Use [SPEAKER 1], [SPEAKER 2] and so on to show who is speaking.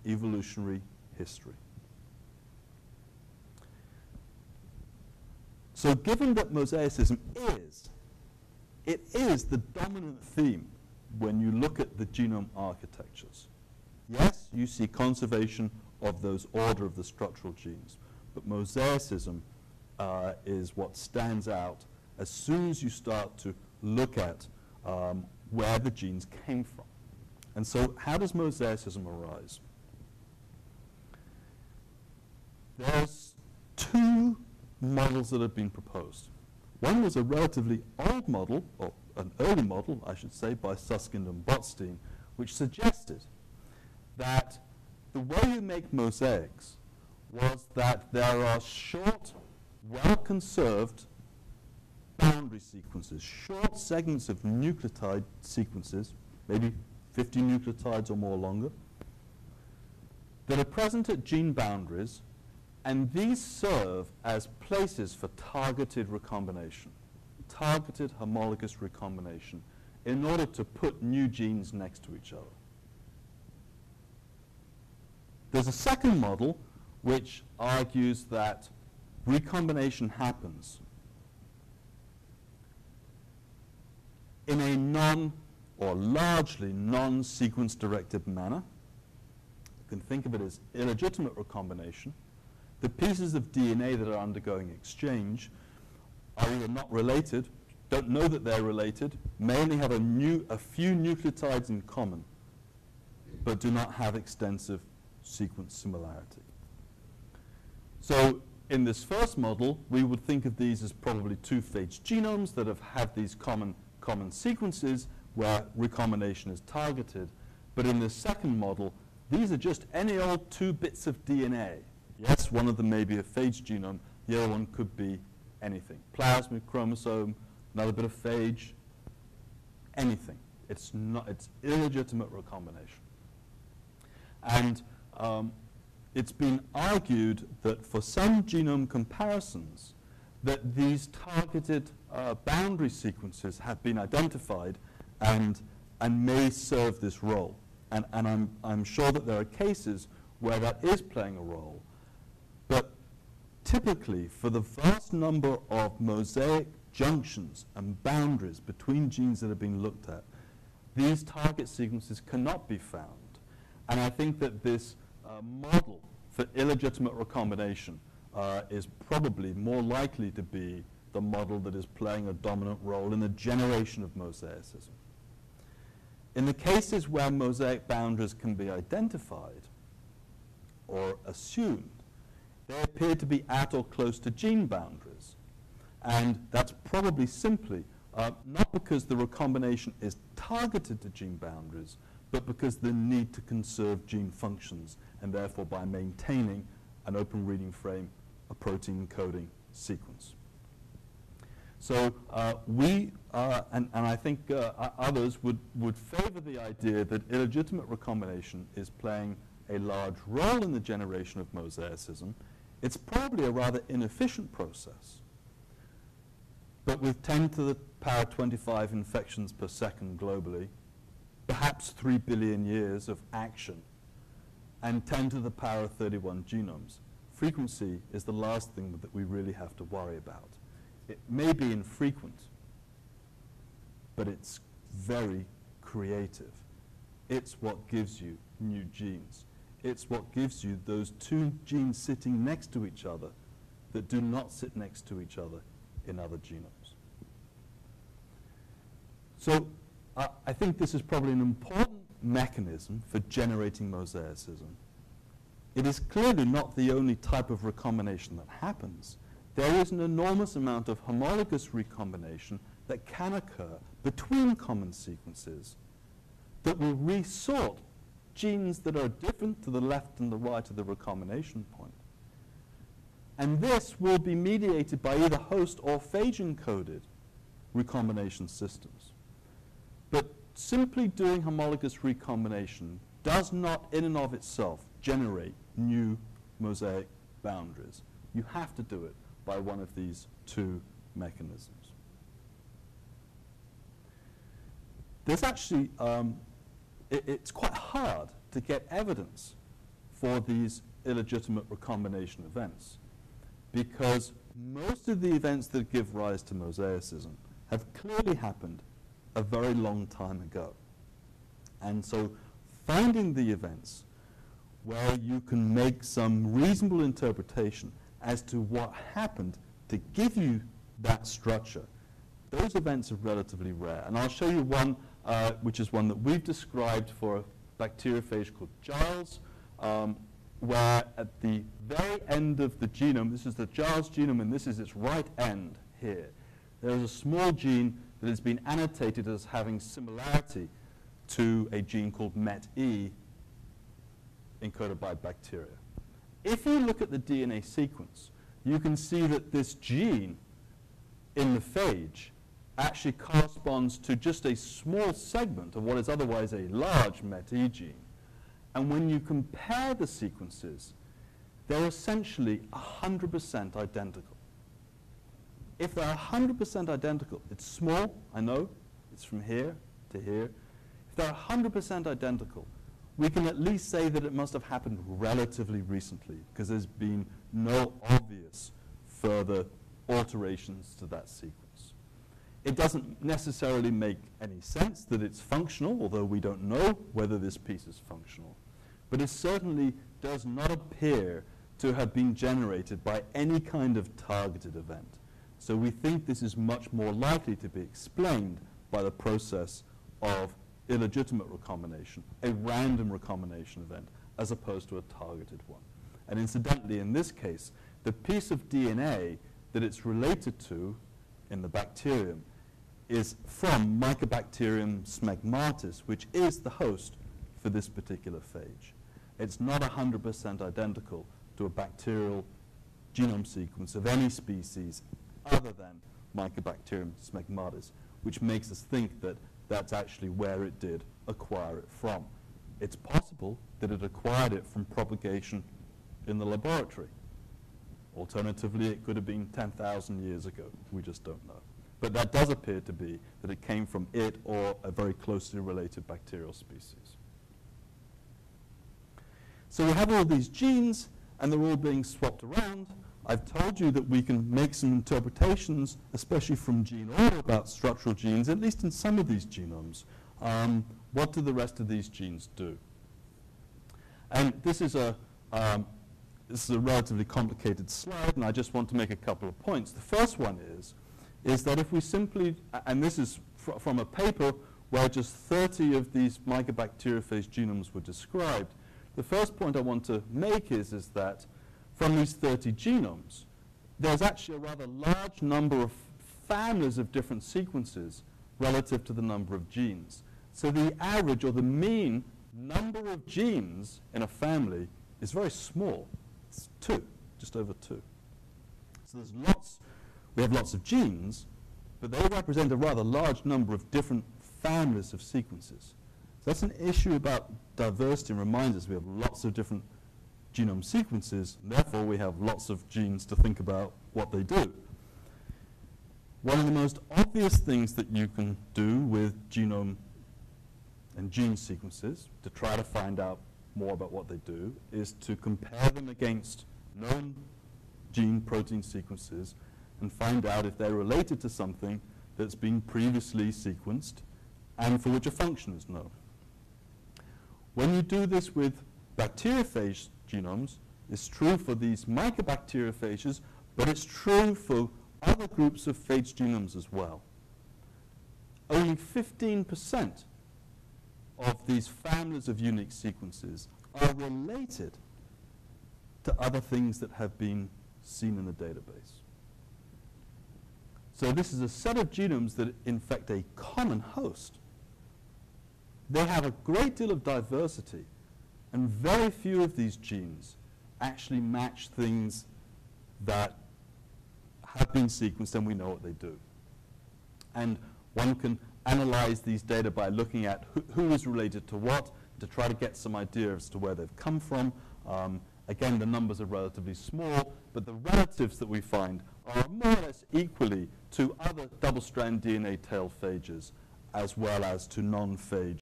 [SPEAKER 1] evolutionary history. So given that mosaicism is the dominant theme when you look at the genome architectures. Yes, you see conservation of those order of the structural genes, but mosaicism is what stands out as soon as you start to look at where the genes came from. And so how does mosaicism arise? There's two models that have been proposed. One was a relatively old model, or an early model, I should say, by Susskind and Botstein, which suggested that the way you make mosaics was that there are short, well-conserved boundary sequences, short segments of nucleotide sequences, maybe 50 nucleotides or more longer, that are present at gene boundaries, and these serve as places for targeted recombination, targeted homologous recombination, in order to put new genes next to each other. There's a second model which argues that recombination happens in a or largely non-sequence directed manner. You can think of it as illegitimate recombination. The pieces of DNA that are undergoing exchange are either not related, don't know that they're related, may only have a few nucleotides in common, but do not have extensive sequence similarity. So in this first model, we would think of these as probably two phage genomes that have had these common sequences where recombination is targeted. But in the second model, these are just any old 2 bits of DNA. Yes, one of them may be a phage genome, the other one could be anything. Plasmid chromosome, another bit of phage, anything. It's illegitimate recombination. And it's been argued that for some genome comparisons, that these targeted boundary sequences have been identified and may serve this role. And I'm sure that there are cases where that is playing a role. But typically, for the vast number of mosaic junctions and boundaries between genes that have been looked at, these target sequences cannot be found. And I think that this model for illegitimate recombination is probably more likely to be the model that is playing a dominant role in the generation of mosaicism. In the cases where mosaic boundaries can be identified or assumed, they appear to be at or close to gene boundaries. And that's probably simply not because the recombination is targeted to gene boundaries, but because the need to conserve gene functions, and therefore by maintaining an open reading frame, a protein encoding sequence. So and I think others would favor the idea that illegitimate recombination is playing a large role in the generation of mosaicism. It's probably a rather inefficient process. But with 10 to the power 25 infections per second globally, perhaps 3 billion years of action, and 10 to the power 31 genomes, frequency is the last thing that we really have to worry about. It may be infrequent, but it's very creative. It's what gives you new genes. It's what gives you those 2 genes sitting next to each other that do not sit next to each other in other genomes. So I think this is probably an important mechanism for generating mosaicism. It is clearly not the only type of recombination that happens. There is an enormous amount of homologous recombination that can occur between common sequences that will resort genes that are different to the left and the right of the recombination point. And this will be mediated by either host or phage-encoded recombination systems. But simply doing homologous recombination does not in and of itself generate new mosaic boundaries. You have to do it by one of these 2 mechanisms. There's actually, it's quite hard to get evidence for these illegitimate recombination events, because most of the events that give rise to mosaicism have clearly happened a very long time ago. And so finding the events where you can make some reasonable interpretation as to what happened to give you that structure, those events are relatively rare. And I'll show you one, which is one that we've described for a bacteriophage called Giles, where at the very end of the genome, this is the Giles genome and this is its right end here, there is a small gene that has been annotated as having similarity to a gene called MET-E encoded by bacteria. If you look at the DNA sequence, you can see that this gene in the phage actually corresponds to just a small segment of what is otherwise a large MET-E gene. And when you compare the sequences, they're essentially 100% identical. If they're 100% identical, it's small, I know, it's from here to here. If they're 100% identical, we can at least say that it must have happened relatively recently, because there's been no obvious further alterations to that sequence. It doesn't necessarily make any sense that it's functional, although we don't know whether this piece is functional. But it certainly does not appear to have been generated by any kind of targeted event. So we think this is much more likely to be explained by the process of illegitimate recombination, a random recombination event, as opposed to a targeted one. And incidentally, in this case, the piece of DNA that it's related to in the bacterium is from Mycobacterium smegmatis, which is the host for this particular phage. It's not 100% identical to a bacterial genome sequence of any species other than Mycobacterium smegmatis, which makes us think that that's actually where it did acquire it from. It's possible that it acquired it from propagation in the laboratory. Alternatively, it could have been 10,000 years ago. We just don't know. But that does appear to be that it came from it or a very closely related bacterial species. So we have all these genes, and they're all being swapped around. I've told you that we can make some interpretations, especially from gene order, about structural genes, at least in some of these genomes. What do the rest of these genes do? And this is a relatively complicated slide, and I just want to make a couple of points. The first one is that if we simply, and this is from a paper where just 30 of these mycobacteriophage genomes were described, the first point I want to make is that from these 30 genomes, there's actually a rather large number of families of different sequences relative to the number of genes. So the average or the mean number of genes in a family is very small. It's 2, just over 2. So there's we have lots of genes, but they represent a rather large number of different families of sequences. So that's an issue about diversity, and reminds us we have lots of different genome sequences, and therefore we have lots of genes to think about what they do. One of the most obvious things that you can do with genome and gene sequences to try to find out more about what they do is to compare them against known gene protein sequences and find out if they're related to something that's been previously sequenced and for which a function is known. When you do this with bacteriophage genomes, it's true for these mycobacteriophages, but it's true for other groups of phage genomes as well. Only 15% of these families of unique sequences are related to other things that have been seen in the database. So this is a set of genomes that infect a common host. They have a great deal of diversity, and very few of these genes actually match things that have been sequenced and we know what they do. And one can analyze these data by looking at who is related to what, to try to get some idea as to where they've come from. Again, the numbers are relatively small, but the relatives that we find are more or less equally to other double-strand DNA tail phages, as well as to non-phage